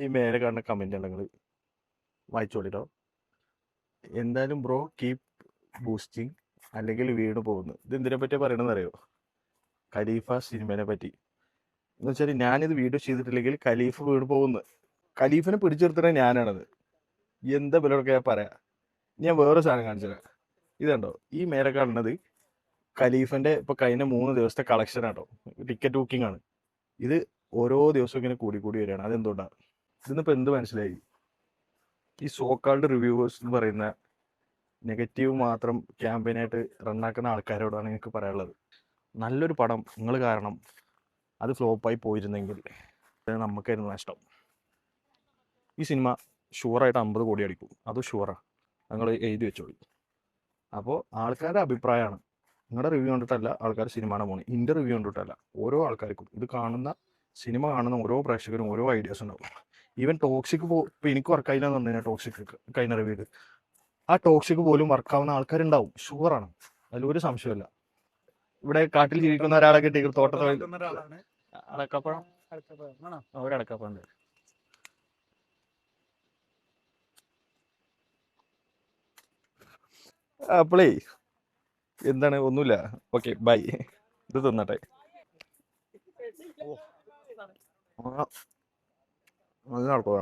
ഈ മേലെ കാണുന്ന കമന്റ് ഉണ്ടെങ്കിൽ വായിച്ചോളിട്ടോ. എന്തായാലും ബ്രോ കീപ് ബൂസ്റ്റിംഗ്, അല്ലെങ്കിൽ വീണ് പോകുന്നു. ഇത് എന്തിനെ പറ്റിയാ പറയണമെന്ന് അറിയോ? ഖലീഫ സിനിമയെ പറ്റി. എന്ന് വെച്ചാൽ ഞാനിത് വീഡിയോ ചെയ്തിട്ടില്ലെങ്കിൽ ഖലീഫ് വീണ് പോകുന്നു. ഖലീഫിനെ പിടിച്ചു നിർത്തുന്നത് ഞാനാണത്. എന്താ ബലൊക്കെ പറയാ. ഞാൻ വേറെ സാധനം കാണിച്ചു തരാം. ഇതുണ്ടോ ഈ മേലെ കാണുന്നത് ഖലീഫിന്റെ ഇപ്പൊ കഴിഞ്ഞ 3 ദിവസത്തെ കളക്ഷൻ ആട്ടോ. ടിക്കറ്റ് ബുക്കിംഗ് ആണ് ഇത്. ഓരോ ദിവസവും ഇങ്ങനെ കൂടി കൂടി വരികയാണ്. അതെന്തുകൊണ്ടാണ്? ഇതിന്നിപ്പോ എന്ത് മനസ്സിലായി? ഈ സോക്കാൾഡ് റിവ്യൂവേഴ്സ് എന്ന് പറയുന്ന നെഗറ്റീവ് മാത്രം ക്യാമ്പയിനായിട്ട് റണ്ണാക്കുന്ന ആൾക്കാരോടാണ് എനിക്ക് പറയാനുള്ളത്. നല്ലൊരു പടം നിങ്ങൾ കാരണം അത് ഫ്ലോപ്പായി പോയിരുന്നെങ്കിൽ നമുക്കായിരുന്നു നഷ്ടം. ഈ സിനിമ ഷുവറായിട്ട് 50 കോടി അടിക്കും. അത് ഷുവറാണ്, നിങ്ങൾ എഴുതി വെച്ചോളൂ. അപ്പോൾ ആൾക്കാരുടെ അഭിപ്രായമാണ്. നിങ്ങളുടെ റിവ്യൂ കണ്ടിട്ടല്ല ആൾക്കാർ സിനിമ പോണി, എൻ്റെ റിവ്യൂ കണ്ടിട്ടല്ല. ഓരോ ആൾക്കാർക്കും ഇത് കാണുന്ന സിനിമ കാണുന്ന ഓരോ പ്രേക്ഷകരും ഓരോ ഐഡിയാസ് ഉണ്ടാവും. ഈവൻ ടോക്സിക് ഇപ്പം എനിക്ക് വർക്കായില്ല എന്ന് പറഞ്ഞു കഴിഞ്ഞാൽ ടോക്സിക് കഴിഞ്ഞ റിവ്യൂ ആ ടോക്സിക് പോലും വർക്കാവുന്ന ആൾക്കാരുണ്ടാവും. ഷുവറാണ്, അതിലൊരു സംശയമില്ല. ഇവിടെ കാട്ടിൽ ജീവിക്കുന്ന ഒരാളെ കിട്ടി തോട്ടത്തിൽ അടക്കപ്പഴം ഒരടക്കപ്പഴുണ്ട്. അപ്പോളേ എന്താണ്, ഒന്നുമില്ല. Okay bye. ഇത് തിന്നട്ടെ. അത് നടക്കുക.